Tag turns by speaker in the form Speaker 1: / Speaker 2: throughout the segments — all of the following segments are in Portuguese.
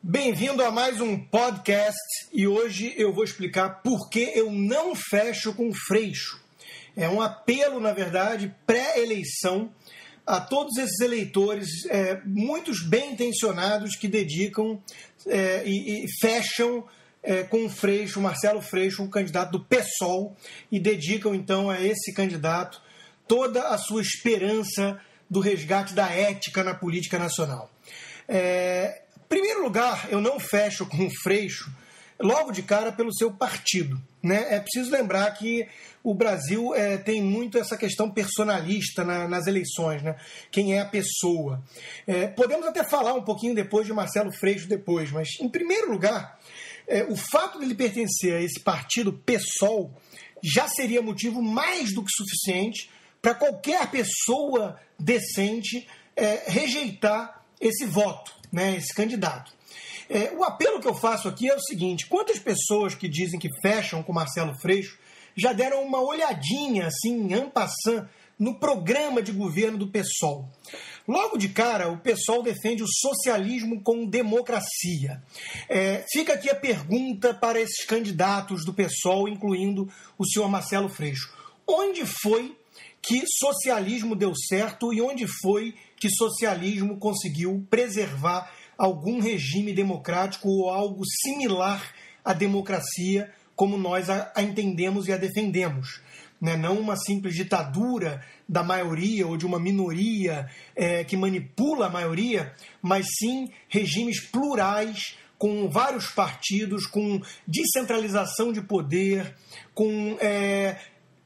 Speaker 1: Bem-vindo a mais um podcast e hoje eu vou explicar por que eu não fecho com Freixo. É um apelo, na verdade, pré-eleição a todos esses eleitores, muitos bem-intencionados que dedicam e fecham com o Freixo, Marcelo Freixo, o candidato do PSOL, e dedicam então a esse candidato toda a sua esperança do resgate da ética na política nacional. Em primeiro lugar, eu não fecho com o Freixo logo de cara pelo seu partido, né? É preciso lembrar que o Brasil tem muito essa questão personalista nas eleições, né? Quem é a pessoa. Podemos até falar um pouquinho depois de Marcelo Freixo depois, mas em primeiro lugar, o fato de ele pertencer a esse partido PSOL já seria motivo mais do que suficiente para qualquer pessoa decente rejeitar esse voto, né, esse candidato. O apelo que eu faço aqui é o seguinte: quantas pessoas que dizem que fecham com Marcelo Freixo já deram uma olhadinha, assim, en passant, no programa de governo do PSOL? Logo de cara, o PSOL defende o socialismo com democracia. Fica aqui a pergunta para esses candidatos do PSOL, incluindo o senhor Marcelo Freixo. Onde foi que socialismo deu certo e onde foi que socialismo conseguiu preservar algum regime democrático ou algo similar à democracia como nós a entendemos e a defendemos? Não uma simples ditadura da maioria ou de uma minoria que manipula a maioria, mas sim regimes plurais, com vários partidos, com descentralização de poder, com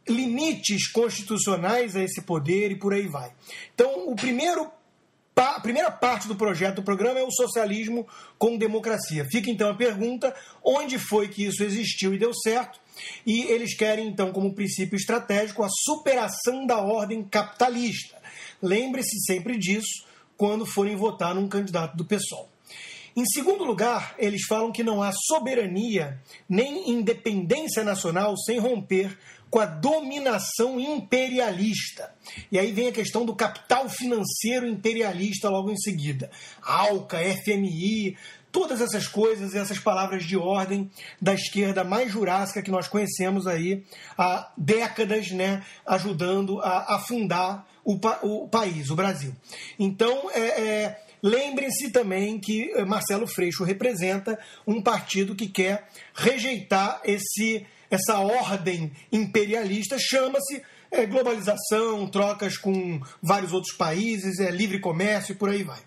Speaker 1: limites constitucionais a esse poder e por aí vai. Então, a primeira parte do programa é o socialismo com democracia. Fica então a pergunta: onde foi que isso existiu e deu certo? E eles querem então como princípio estratégico a superação da ordem capitalista. Lembre-se sempre disso quando forem votar num candidato do PSOL. Em segundo lugar, eles falam que não há soberania nem independência nacional sem romper com a dominação imperialista. E aí vem a questão do capital financeiro imperialista logo em seguida. ALCA, FMI, todas essas coisas, essas palavras de ordem da esquerda mais jurássica que nós conhecemos aí há décadas, né, ajudando a afundar o país, o Brasil. Então, lembrem-se também que Marcelo Freixo representa um partido que quer rejeitar essa ordem imperialista, chama-se globalização, trocas com vários outros países, livre comércio e por aí vai.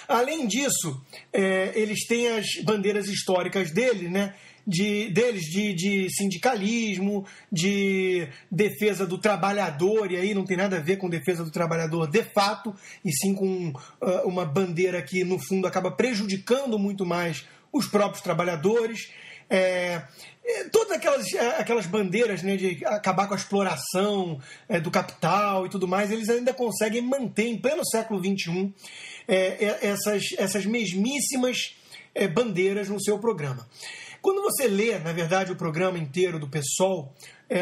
Speaker 1: Além disso, eles têm as bandeiras históricas dele, né, de sindicalismo, de defesa do trabalhador, e aí não tem nada a ver com defesa do trabalhador de fato, e sim com uma bandeira que, no fundo, acaba prejudicando muito mais os próprios trabalhadores. Todas aquelas bandeiras, né, de acabar com a exploração do capital e tudo mais, eles ainda conseguem manter em pleno século XXI essas mesmíssimas bandeiras no seu programa. Quando você lê, na verdade, o programa inteiro do PSOL,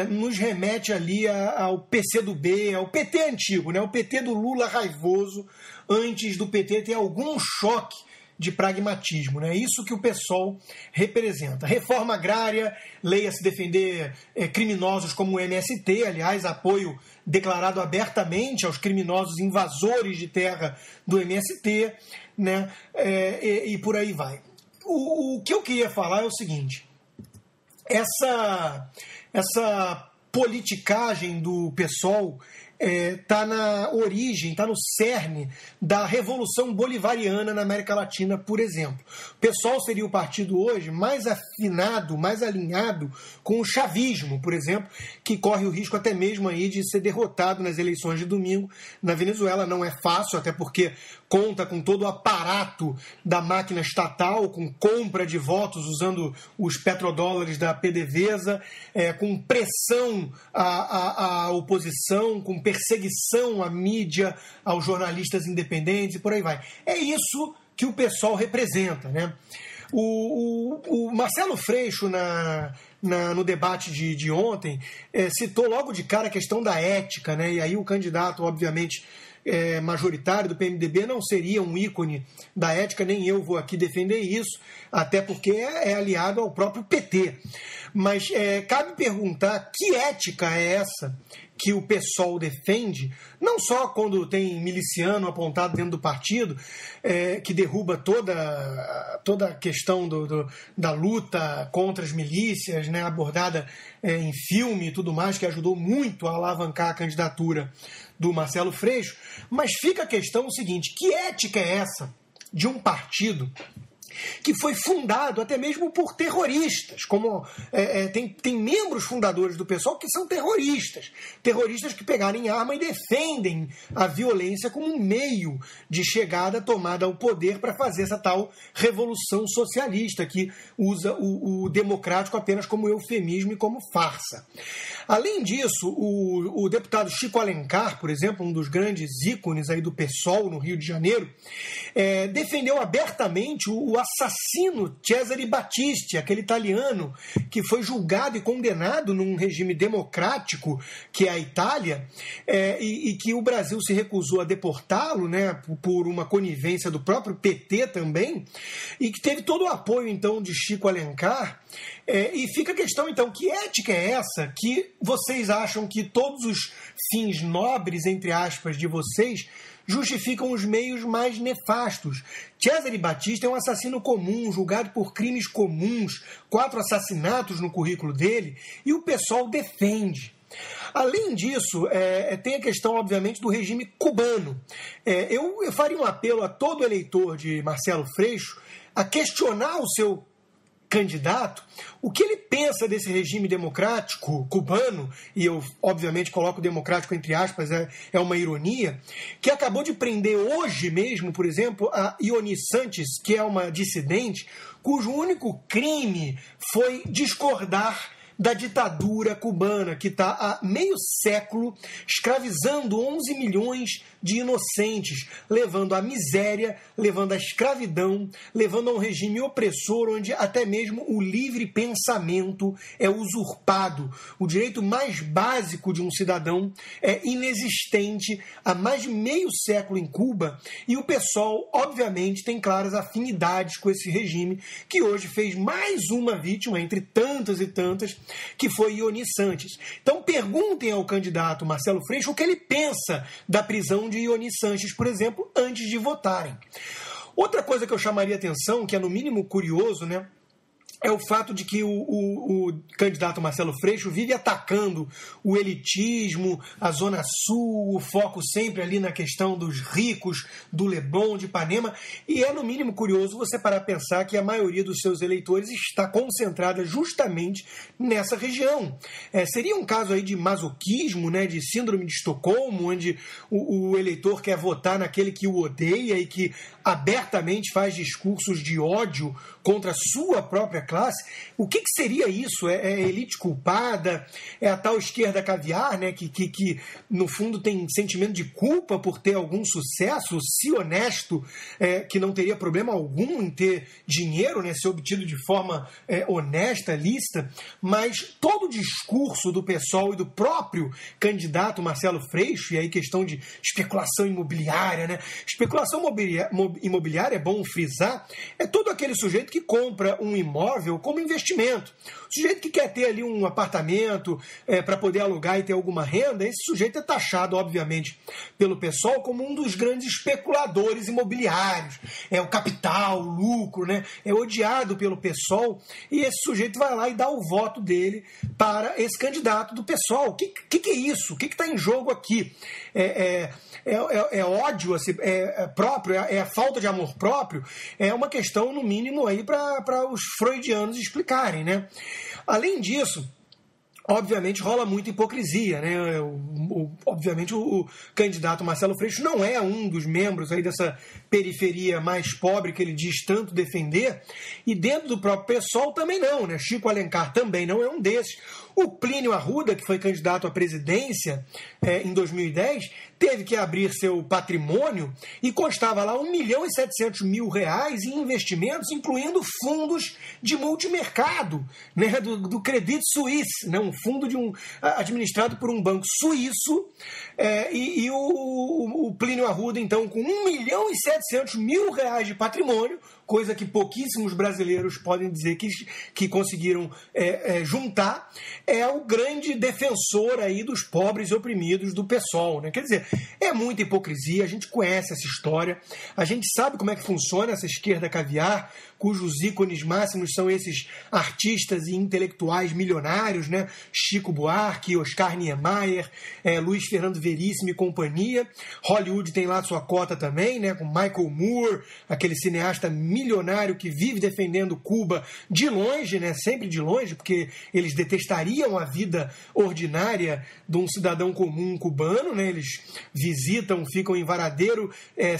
Speaker 1: nos remete ali ao PCdoB, ao PT antigo, né, o PT do Lula raivoso, antes do PT ter algum choque de pragmatismo, né? Isso que o PSOL representa. Reforma agrária, leia-se defender criminosos como o MST, aliás, apoio declarado abertamente aos criminosos invasores de terra do MST, né? E por aí vai. O que eu queria falar é o seguinte: essa politicagem do PSOL está na origem, está no cerne da Revolução Bolivariana na América Latina, por exemplo. O PSOL seria o partido hoje mais afinado, mais alinhado com o chavismo, por exemplo, que corre o risco até mesmo aí de ser derrotado nas eleições de domingo na Venezuela. Não é fácil, até porque conta com todo o aparato da máquina estatal, com compra de votos usando os petrodólares da PDVSA, com pressão à oposição, com perseguição à mídia, aos jornalistas independentes e por aí vai. É isso que o PSOL representa, né? O Marcelo Freixo, no debate de ontem, citou logo de cara a questão da ética, né? E aí o candidato, obviamente, majoritário do PMDB não seria um ícone da ética, nem eu vou aqui defender isso, até porque é aliado ao próprio PT. Mas cabe perguntar que ética é essa que o PSOL defende, não só quando tem miliciano apontado dentro do partido, que derruba toda a questão da luta contra as milícias, né, abordada em filme e tudo mais, que ajudou muito a alavancar a candidatura do Marcelo Freixo, mas fica a questão seguinte: que ética é essa de um partido que foi fundado até mesmo por terroristas, como tem membros fundadores do PSOL que são terroristas que pegaram arma e defendem a violência como um meio de chegada, tomada ao poder para fazer essa tal revolução socialista que usa o democrático apenas como eufemismo e como farsa. Além disso, o deputado Chico Alencar, por exemplo, um dos grandes ícones aí do PSOL no Rio de Janeiro, defendeu abertamente o assassino Cesare Battisti, aquele italiano que foi julgado e condenado num regime democrático que é a Itália, e que o Brasil se recusou a deportá-lo, né, por uma conivência do próprio PT também, e que teve todo o apoio então de Chico Alencar. E fica a questão, então, que ética é essa que vocês acham que todos os fins nobres, entre aspas, de vocês justificam os meios mais nefastos? Cesare Battisti é um assassino comum, julgado por crimes comuns, 4 assassinatos no currículo dele, e o PSOL defende. Além disso, tem a questão, obviamente, do regime cubano. Eu faria um apelo a todo eleitor de Marcelo Freixo a questionar o seu candidato, o que ele pensa desse regime democrático cubano, e eu obviamente coloco democrático entre aspas, é uma ironia, que acabou de prender hoje mesmo, por exemplo, a Ioni Santos, que é uma dissidente, cujo único crime foi discordar da ditadura cubana, que está há meio século escravizando 11 milhões de inocentes, levando à miséria, levando à escravidão, levando a um regime opressor onde até mesmo o livre pensamento é usurpado. O direito mais básico de um cidadão é inexistente há mais de meio século em Cuba, e o PSOL, obviamente, tem claras afinidades com esse regime, que hoje fez mais uma vítima, entre tantas e tantas, que foi Ioni Santos. Então perguntem ao candidato Marcelo Freixo o que ele pensa da prisão de Ioni Santos, por exemplo, antes de votarem. Outra coisa que eu chamaria atenção, que é no mínimo curioso, né, é o fato de que o candidato Marcelo Freixo vive atacando o elitismo, a Zona Sul, o foco sempre ali na questão dos ricos, do Leblon, de Ipanema, e é no mínimo curioso você parar a pensar que a maioria dos seus eleitores está concentrada justamente nessa região. Seria um caso aí de masoquismo, né, de síndrome de Estocolmo, onde o eleitor quer votar naquele que o odeia e que abertamente faz discursos de ódio contra a sua própria classe. O que seria isso? É elite culpada? É a tal esquerda caviar, né, que no fundo tem sentimento de culpa por ter algum sucesso, se honesto, que não teria problema algum em ter dinheiro, né, ser obtido de forma honesta, lícita, mas todo o discurso do PSOL e do próprio candidato Marcelo Freixo, e aí questão de especulação imobiliária, né? Especulação imobiliária, é bom frisar, é todo aquele sujeito que compra um imóvel como investimento. O sujeito que quer ter ali um apartamento para poder alugar e ter alguma renda, esse sujeito é taxado, obviamente, pelo PSOL como um dos grandes especuladores imobiliários. É o capital, o lucro, né? É odiado pelo PSOL, e esse sujeito vai lá e dá o voto dele para esse candidato do PSOL. O que é isso? O que está em jogo aqui? É ódio próprio? É a falta de amor próprio? É uma questão, no mínimo, aí para os freudianos explicarem, né? Além disso, obviamente rola muita hipocrisia, né? Obviamente o candidato Marcelo Freixo não é um dos membros aí dessa periferia mais pobre que ele diz tanto defender, e dentro do próprio PSOL também não, né? Chico Alencar também não é um desses. O Plínio Arruda, que foi candidato à presidência em 2010, teve que abrir seu patrimônio e constava lá R$1.700.000 em investimentos, incluindo fundos de multimercado, né, do Credit Suisse, né, um fundo administrado por um banco suíço, e o Plínio Arruda, então, com R$1.700.000 de patrimônio, coisa que pouquíssimos brasileiros podem dizer que conseguiram juntar, é o grande defensor aí dos pobres e oprimidos do PSOL, né? Quer dizer, é muita hipocrisia, a gente conhece essa história, a gente sabe como é que funciona essa esquerda caviar, cujos ícones máximos são esses artistas e intelectuais milionários, né? Chico Buarque, Oscar Niemeyer, Luiz Fernando Veríssimo e companhia. Hollywood tem lá sua cota também, né? Com Michael Moore, aquele cineasta milionário que vive defendendo Cuba de longe, né? Sempre de longe, porque eles detestariam a vida ordinária de um cidadão comum cubano, né? Eles visitam, ficam em varadeiro,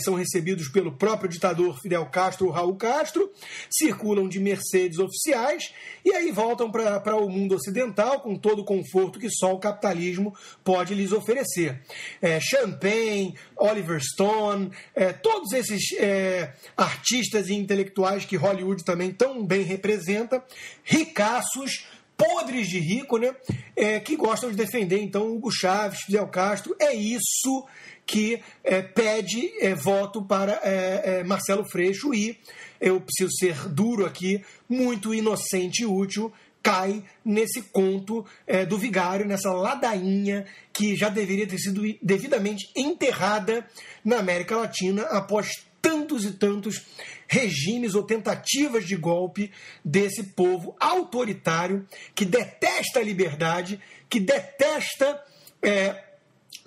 Speaker 1: são recebidos pelo próprio ditador Fidel Castro ou Raul Castro, circulam de Mercedes oficiais e aí voltam para o mundo ocidental com todo o conforto que só o capitalismo pode lhes oferecer. Champagne, Oliver Stone, todos esses artistas e intelectuais que Hollywood também tão bem representa, ricaços, podres de rico, né? Que gostam de defender, então, Hugo Chávez, Fidel Castro. É isso que pede voto para Marcelo Freixo e, eu preciso ser duro aqui, muito inocente e útil, cai nesse conto do vigário, nessa ladainha que já deveria ter sido devidamente enterrada na América Latina após tantos e tantos regimes ou tentativas de golpe desse povo autoritário que detesta a liberdade, que detesta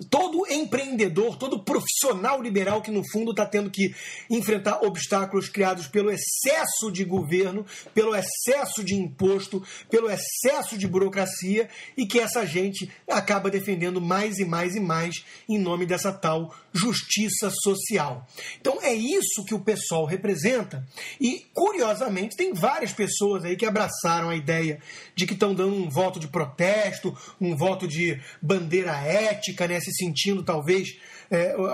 Speaker 1: todo empreendedor, todo profissional liberal que no fundo está tendo que enfrentar obstáculos criados pelo excesso de governo, pelo excesso de imposto, pelo excesso de burocracia e que essa gente acaba defendendo mais e mais e mais em nome dessa tal justiça social. Então é isso que o PSOL representa e, curiosamente, tem várias pessoas aí que abraçaram a ideia de que estão dando um voto de protesto, um voto de bandeira ética, né, se sentindo talvez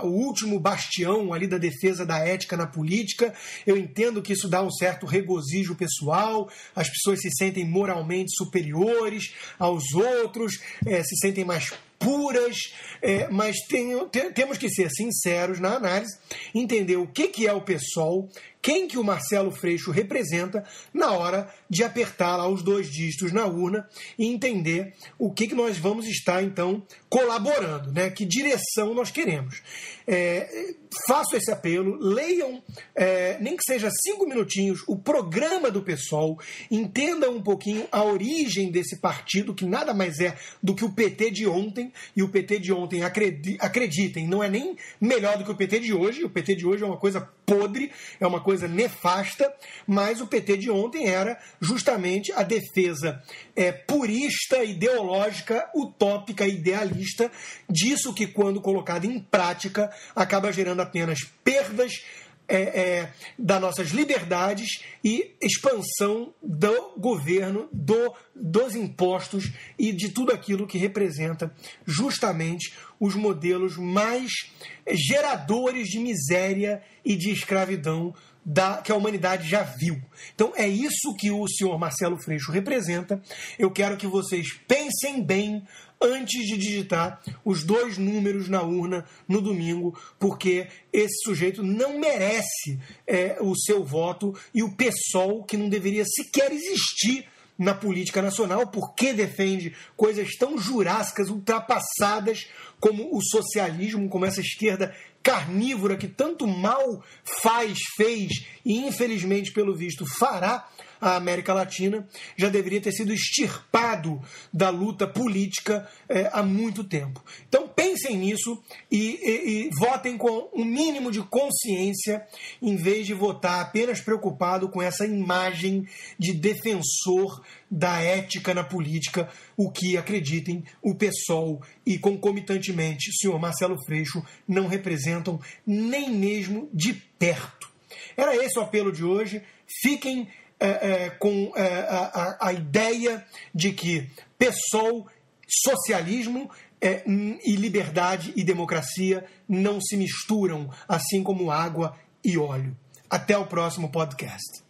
Speaker 1: o último bastião ali da defesa da ética na política. Eu entendo que isso dá um certo regozijo pessoal, as pessoas se sentem moralmente superiores aos outros, se sentem mais puras, mas temos que ser sinceros na análise, entender o que é o PSOL, quem que o Marcelo Freixo representa na hora de apertar lá os 2 dígitos na urna e entender o que nós vamos estar, então, colaborando, né? Que direção nós queremos. Faço esse apelo, leiam, nem que seja 5 minutinhos, o programa do PSOL, entendam um pouquinho a origem desse partido, que nada mais é do que o PT de ontem, e o PT de ontem, acreditem, não é nem melhor do que o PT de hoje. O PT de hoje é uma coisa podre, é uma coisa nefasta, mas o PT de ontem era justamente a defesa purista, ideológica, utópica, idealista, disso que, quando colocado em prática, acaba gerando apenas perdas das nossas liberdades e expansão do governo, dos impostos e de tudo aquilo que representa justamente os modelos mais geradores de miséria e de escravidão que a humanidade já viu. Então é isso que o senhor Marcelo Freixo representa. Eu quero que vocês pensem bem antes de digitar os 2 números na urna no domingo, porque esse sujeito não merece o seu voto, e o PSOL, que não deveria sequer existir na política nacional, porque defende coisas tão jurássicas, ultrapassadas, como o socialismo, como essa esquerda carnívora que tanto mal fez e, infelizmente, pelo visto, fará a América Latina, já deveria ter sido extirpado da luta política há muito tempo. Então pensem nisso e votem com um mínimo de consciência, em vez de votar apenas preocupado com essa imagem de defensor da ética na política, o que, acreditem, o PSOL e, concomitantemente, o senhor Marcelo Freixo não representam nem mesmo de perto. Era esse o apelo de hoje. Fiquem com a ideia de que PSOL, socialismo e liberdade e democracia não se misturam, assim como água e óleo. Até o próximo podcast.